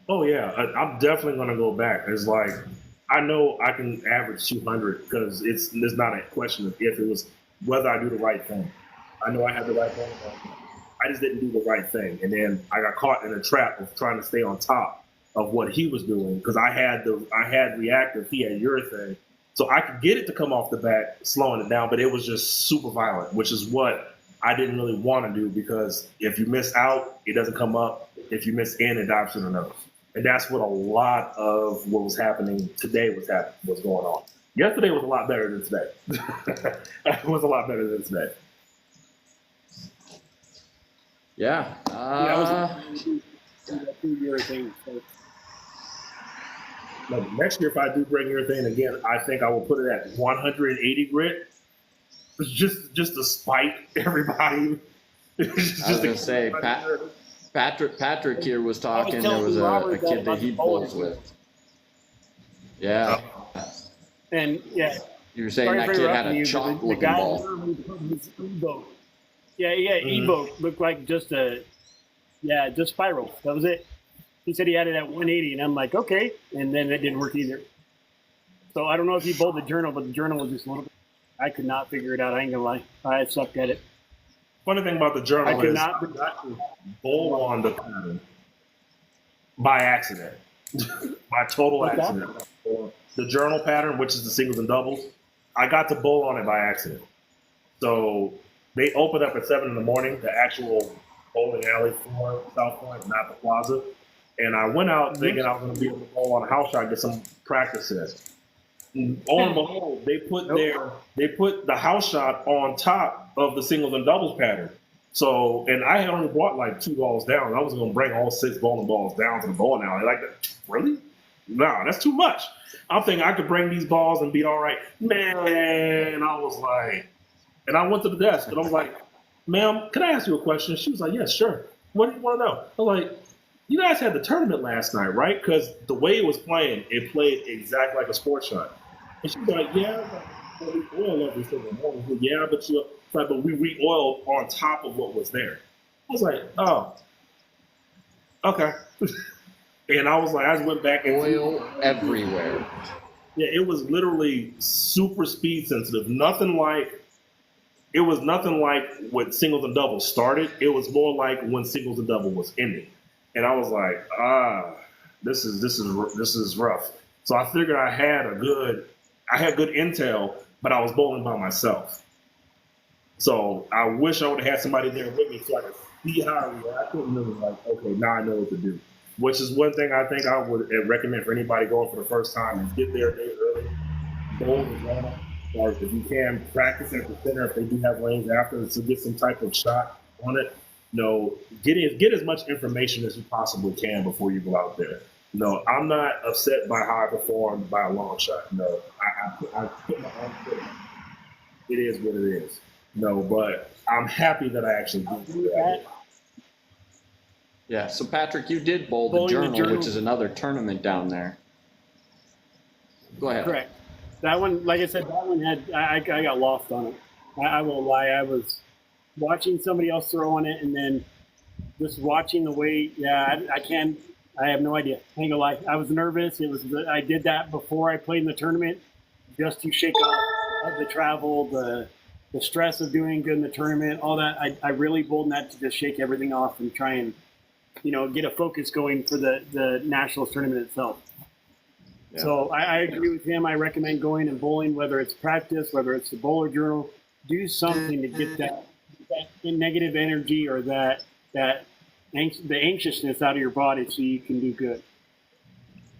S1: Oh, yeah. I'm definitely going to go back. It's like, I know I can average 200 because it's not a question of if, it was whether I do the right thing. I know I have the right thing. I just didn't do the right thing. And then I got caught in a trap of trying to stay on top of what he was doing, because I had reactive, he had urethane. So I could get it to come off the bat, slowing it down, but it was just super violent, which is what I didn't really want to do, because if you miss out, it doesn't come up. If you miss in, it dives to the nose. And that's what a lot of what was happening today was going on. Yesterday was a lot better than today. It was a lot better than today.
S2: Yeah.
S1: Next year, if I do bring urethane again, I think I will put it at 180 grit, just to spite everybody.
S2: I was gonna say, Patrick here was talking. There was a kid that he bowls with. Yeah.
S3: And yeah,
S2: you were saying that kid had a chalk-looking ball.
S3: Yeah, Evo looked like just spiral. That was it. He said he had it at 180, and I'm like, okay. And then it didn't work either. So I don't know if he bowled the journal, but the journal was just a little bit. I could not figure it out. I ain't gonna lie. I sucked at it.
S1: Funny thing about the journal is I got to bowl on the pattern by accident, by total accident. The journal pattern, which is the singles and doubles, I got to bowl on it by accident. So they opened up at 7 in the morning, the actual bowling alley for South Point, not the plaza. And I went out thinking I was going to be able to bowl on a house shot and get some practice in. On the whole, they put the house shot on top of the singles and doubles pattern. So, and I had only brought like 2 balls down. I was going to bring all 6 bowling balls down to the bowling alley. Like, really? No, that's too much. I'm thinking I could bring these balls and be all right. Man, I was like, and I went to the desk and I was like, ma'am, can I ask you a question? She was like, yes, sure. What do you want to know? I'm like, you guys had the tournament last night, right? Because the way it was playing, it played exactly like a sports shot. And she was like, yeah, but we oil every single morning. Like, yeah, but we re-oiled on top of what was there. I was like, oh, okay. And I was like, I just went back and
S2: oil everywhere.
S1: Yeah, it was literally super speed sensitive. It was nothing like when singles and doubles started. It was more like when singles and double was ending. And I was like, this is rough. So I figured I had good intel, but I was bowling by myself. So I wish I would have had somebody there with me so I could see how I reacted. And it was like, okay, now I know what to do. Which is one thing I think I would recommend for anybody going for the first time is get there a day early, bowl the journal, or if you can, practice at the center if they do have lanes after to get some type of shot on it. Get as much information as you possibly can before you go out there. No, I'm not upset by how I performed by a long shot. No, I put my own foot. It is what it is. No, but I'm happy that I actually did do that.
S2: Yeah, so Patrick, you did bowl the journal, which is another tournament down there. Go ahead.
S3: Correct. That one, like I said, I got lost on it. I won't lie. I was watching somebody else throw on it, and then just watching the way. Yeah, I have no idea. I ain't gonna lie. I was nervous. I did that before I played in the tournament, just to shake off the travel, the stress of doing good in the tournament, all that. I really bowled that to just shake everything off and try and, get a focus going for the Nationals tournament itself. Yeah. So I agree with him. I recommend going and bowling, whether it's practice, whether it's the bowler journal, do something to get that that negative energy or the anxiousness out of your body so you can do good.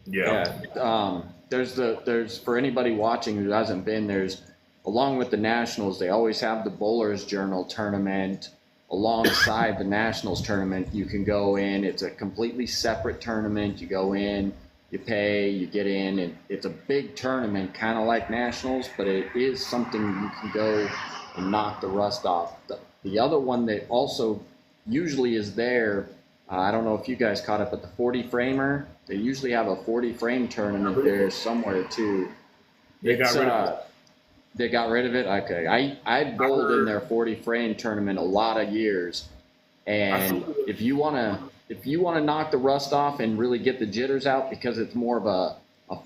S1: Yeah.
S2: There's for anybody watching who hasn't been, there's, along with the Nationals, they always have the Bowler's Journal tournament alongside the Nationals tournament. You can go in, it's a completely separate tournament. You go in, you pay, you get in, and it's a big tournament, kind of like Nationals, but it is something you can go and knock the rust off. The other one that also usually is there, I don't know if you guys caught it, but the 40 framer, they usually have a 40 frame tournament there somewhere too.
S1: They got rid of it.
S2: They got rid of it? Okay. I bowled in their 40 frame tournament a lot of years. And if you wanna knock the rust off and really get the jitters out, because it's more of a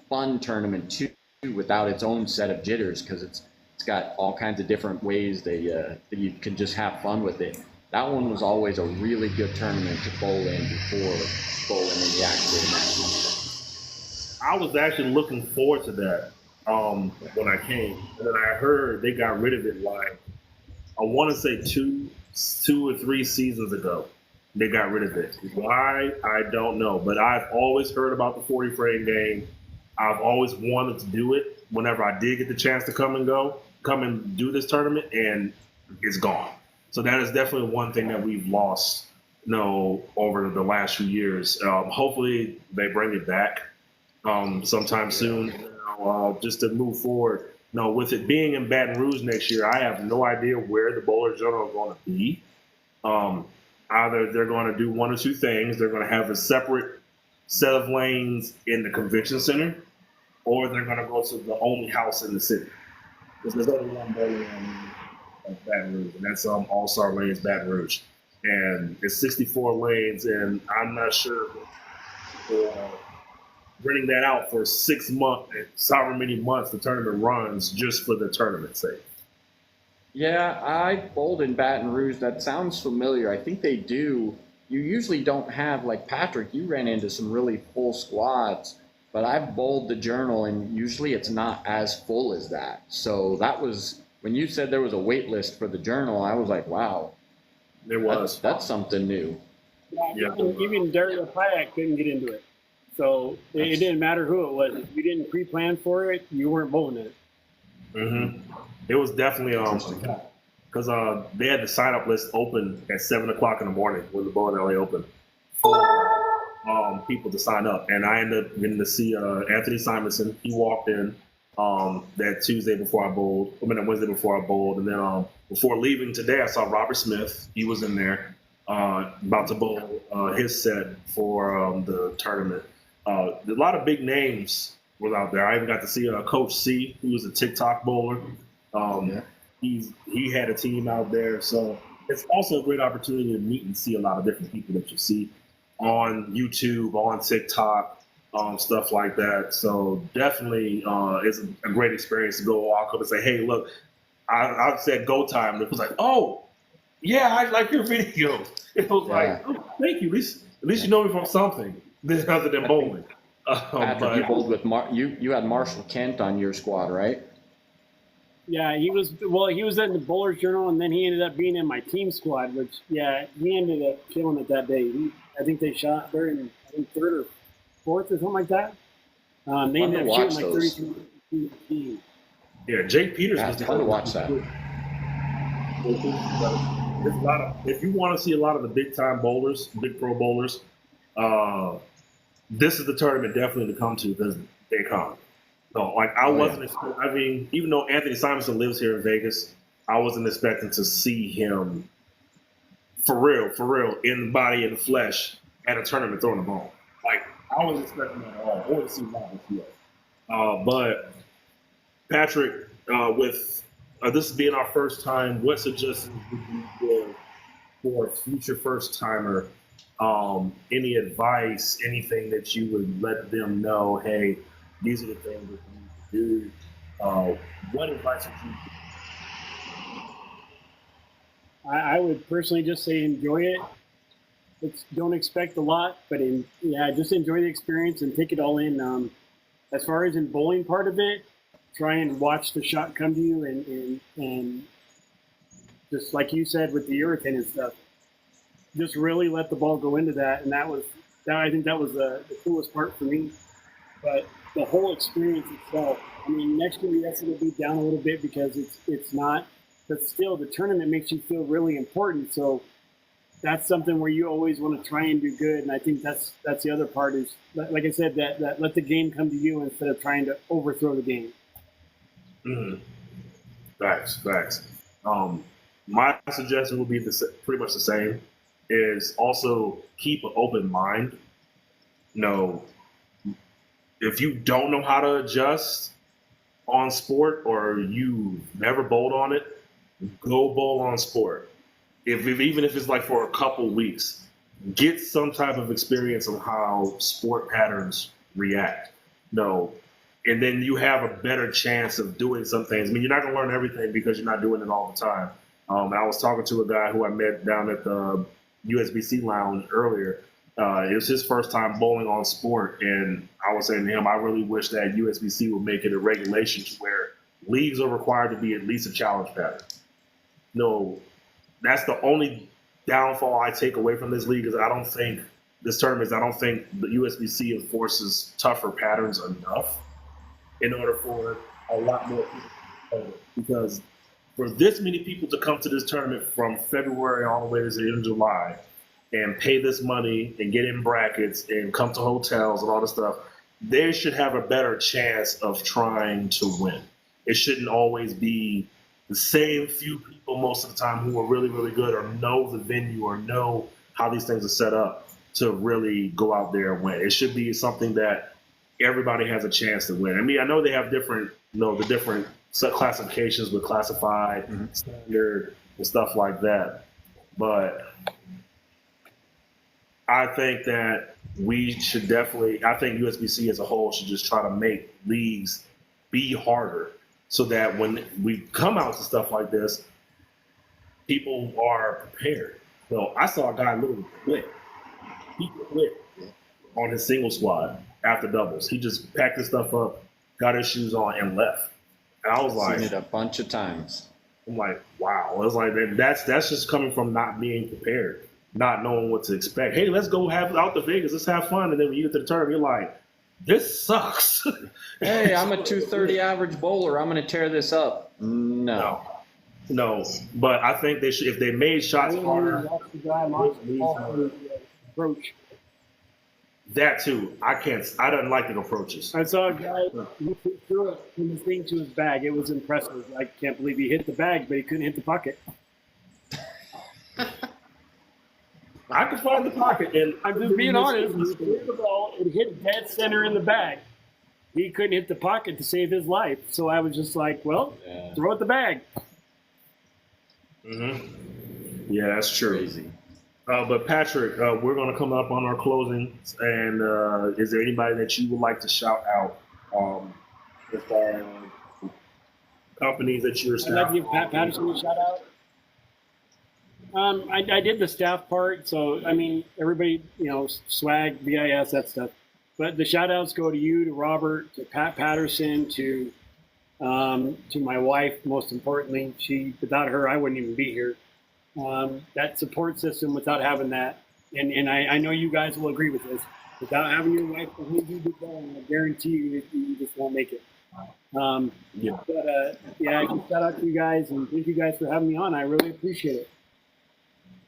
S2: fun tournament too, without its own set of jitters, because it's got all kinds of different ways that you can just have fun with it. That one was always a really good tournament to bowl in before bowling in the actual match.
S1: I was actually looking forward to that when I came. And then I heard they got rid of it like, I want to say two or three seasons ago. They got rid of it. Why? I don't know. But I've always heard about the 40 frame game. I've always wanted to do it whenever I did get the chance to come and do this tournament, and it's gone. So that is definitely one thing that we've lost, over the last few years. Hopefully they bring it back sometime soon, just to move forward. With it being in Baton Rouge next year, I have no idea where the Bowler Journal is going to be. Either they're going to do one or two things. They're going to have a separate set of lanes in the convention center, or they're going to go to the only house in the city. Because there's only one bowling lane in Baton Rouge, and that's All-Star Lanes Baton Rouge. And it's 64 lanes, and I'm not sure renting that out for 6 months, however many months the tournament runs, just for the tournament's sake.
S2: Yeah, I bowled in Baton Rouge. That sounds familiar. I think they do. You usually don't have, like Patrick, you ran into some really full squads, but I've bowled the Journal, and usually it's not as full as that. So that was, when you said there was a wait list for the Journal, I was like, wow.
S1: There was.
S2: That's something new.
S3: Yeah. Even Dario Payak couldn't get into it. So it didn't matter who it was. If you didn't pre-plan for it, you weren't bowling it.
S1: Mm-hmm. It was definitely because they had the sign-up list open at 7 o'clock in the morning when the Bowling Alley opened for people to sign up, and I ended up getting to see Anthony Simonson. He walked in that Tuesday before I bowled. That Wednesday before I bowled, and then before leaving today, I saw Robert Smith. He was in there about to bowl his set for the tournament. A lot of big names was out there. I even got to see Coach C, who was a TikTok bowler. He had a team out there, so it's also a great opportunity to meet and see a lot of different people that you see on YouTube, on TikTok, stuff like that. So definitely it's a great experience to go walk up and say, hey, look, I said go time. And it was like, oh, yeah, I like your video. It was like, oh, thank you. At least you know me from something other than bowling.
S2: Patrick, you bowled with you had Marshall Kent on your squad, right?
S3: Yeah, he was in the Bowler's Journal, and then he ended up being in my team squad, which, yeah, he ended up killing it that day. I think they shot, they're in, third or fourth or something like that. They ended up shooting like 32.
S1: Yeah, Jake Peters
S2: was fun to watch that.
S1: There's a lot of, if you want to see a lot of the big time bowlers, big pro bowlers, this is the tournament definitely to come to because they come. So, like, I wasn't expecting, I mean, even though Anthony Simonson lives here in Vegas, I wasn't expecting to see him for real, in the body and the flesh at a tournament throwing the ball. Like, I wasn't expecting that at all, or to see Robert Field. But Patrick, with this being our first time, what suggestions would you give for a future first timer? Any advice, anything that you would let them know, hey, these are the things that you need to do. What advice would you give?
S3: I would personally just say enjoy it. Don't expect a lot, but just enjoy the experience and take it all in. As far as in bowling part of it, try and watch the shot come to you and just like you said with the urethane and stuff, just really let the ball go into that. And I think that was the coolest part for me. But the whole experience itself, I mean, next year, yes, it'll be down a little bit because it's not, but still the tournament makes you feel really important. So that's something where you always want to try and do good. And I think that's the other part is, like I said, that let the game come to you instead of trying to overthrow the game.
S1: Mm-hmm. Facts. My suggestion would be pretty much the same, is also keep an open mind. If you don't know how to adjust on sport or you never bowled on it, go bowl on sport. Even if it's like for a couple weeks, get some type of experience on how sport patterns react. And then you have a better chance of doing some things. I mean, you're not going to learn everything because you're not doing it all the time. I was talking to a guy who I met down at the USBC lounge earlier. It was his first time bowling on sport, and I was saying to him, I really wish that USBC would make it a regulation to where leagues are required to be at least a challenge pattern. That's the only downfall I take away from this league is I don't think the USBC enforces tougher patterns enough in order for a lot more people to play. Because for this many people to come to this tournament from February all the way to the end of July and pay this money and get in brackets and come to hotels and all this stuff, they should have a better chance of trying to win. It shouldn't always be the same few people most of the time who are really, really good or know the venue or know how these things are set up to really go out there and win. It should be something that everybody has a chance to win. I mean, I know they have different, the different classifications with classified, standard, and stuff like that. But I think that I think USBC as a whole should just try to make leagues be harder so that when we come out to stuff like this, people are prepared. I saw a guy literally quit. He quit on his single squad after doubles. He just packed his stuff up, got his shoes on, and left. And I was like,
S2: seen it a bunch of times.
S1: I'm like, wow. I was like, that's just coming from not being prepared, not knowing what to expect. Hey, let's go out to Vegas. Let's have fun. And then when you get to the tournament, you're like, this sucks.
S2: Hey, I'm a 230 average bowler. I'm going to tear this up. No.
S1: But I think they should, if they made shots harder.
S3: Approach.
S1: That too. I don't like the approaches.
S3: I saw a guy who threw it from the thing to his bag. It was impressive. I can't believe he hit the bag, but he couldn't hit the pocket.
S1: I could find the pocket, and
S3: I'm just being honest. He threw the ball and hit dead center in the bag. He couldn't hit the pocket to save his life. So I was just like, well, throw it the bag.
S1: Mm-hmm. Yeah, that's true.
S2: Crazy.
S1: But Patrick, we're going to come up on our closing, and is there anybody that you would like to shout out as far as companies that you're
S3: I'd like to give Pat Patterson a shout out. I did the staff part, so I mean everybody, swag, BIS, that stuff. But the shout outs go to you, to Robert, to Pat Patterson, to my wife. Most importantly, without her, I wouldn't even be here. That support system, without having that, and I know you guys will agree with this. Without having your wife behind you, I guarantee you just won't make it. But shout out to you guys, and thank you guys for having me on. I really appreciate it.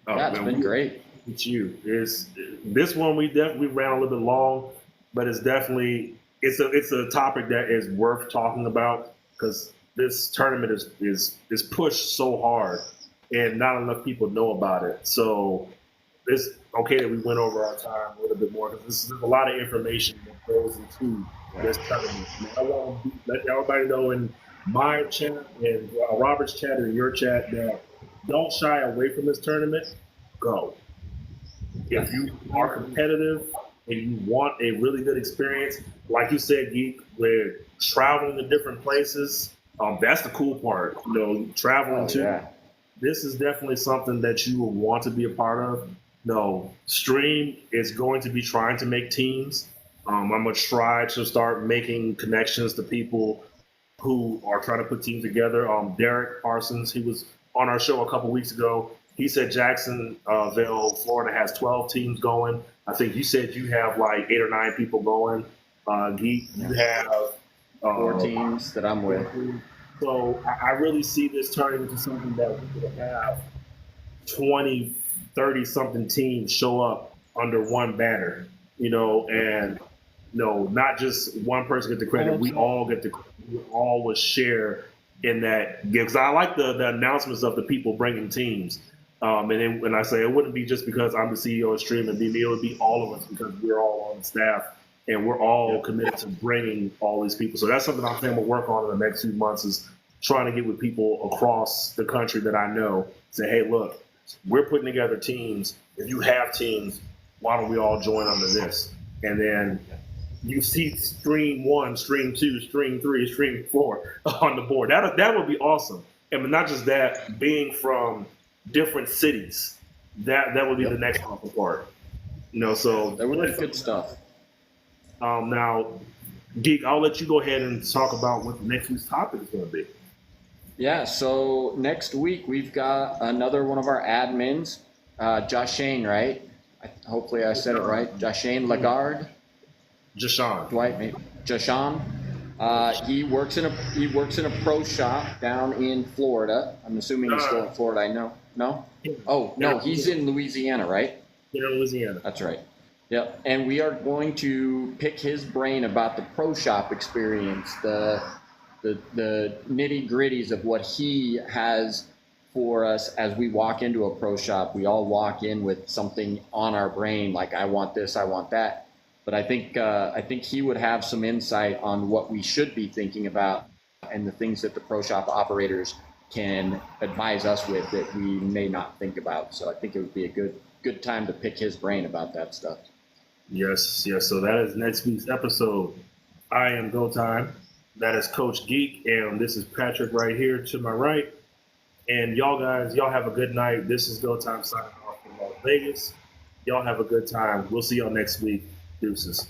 S2: It's been great.
S1: It's you. This one we ran a little bit long, but it's definitely it's a topic that is worth talking about because this tournament is pushed so hard and not enough people know about it. So it's okay that we went over our time a little bit more because this is a lot of information that goes into this tournament. I want to let everybody know in my chat and Robert's chat and your chat that don't shy away from this tournament. Go. If you are competitive and you want a really good experience, like you said, Geek, with traveling to different places, that's the cool part. Traveling this is definitely something that you will want to be a part of. Stream is going to be trying to make teams. I'm going to try to start making connections to people who are trying to put teams together. Derek Parsons, he was on our show a couple weeks ago. He said Jacksonville, Florida has 12 teams going. I think you said you have like 8 or 9 people going. Geek, you have
S2: 4 teams that I'm with.
S1: So I really see this turning into something that we could have 20, 30 something teams show up under one banner, and not just one person get the credit. We all get we all will share in that. Because I like the announcements of the people bringing teams. And then when I say it wouldn't be just because I'm the CEO of Stream and BB, it would be all of us because we're all on the staff and we're all committed to bringing all these people. So that's something I'm saying we'll work on in the next few months is trying to get with people across the country that I know. Say, hey, look, we're putting together teams. If you have teams, why don't we all join under this? And then you see stream 1, stream 2, stream 3, stream 4 on the board. That would be awesome. And not just that, being from different cities, that would be the next awesome part. So
S2: that would be good stuff.
S1: Now, Geek, I'll let you go ahead and talk about what the next week's topic is going to be.
S2: Yeah, so next week we've got another one of our admins, Joshane, right? Hopefully I said it right. Joshane Lagarde.
S1: Jashawn.
S2: Dwight, maybe. Jashawn. He works in a pro shop down in Florida. I'm assuming he's still in Florida. I know. No? Oh, no, he's in Louisiana, right?
S1: In Louisiana.
S2: That's right. Yep. And we are going to pick his brain about the pro shop experience, the nitty gritties of what he has for us as we walk into a pro shop. We all walk in with something on our brain, like I want this, I want that. But I think he would have some insight on what we should be thinking about and the things that the pro shop operators can advise us with that we may not think about. So I think it would be a good time to pick his brain about that stuff.
S1: Yes. So that is next week's episode. I am Go Time. That is Coach Geek, and this is Patrick right here to my right. And y'all guys, y'all have a good night. This is Go Time signing off from Las Vegas. Y'all have a good time. We'll see y'all next week. Deuces.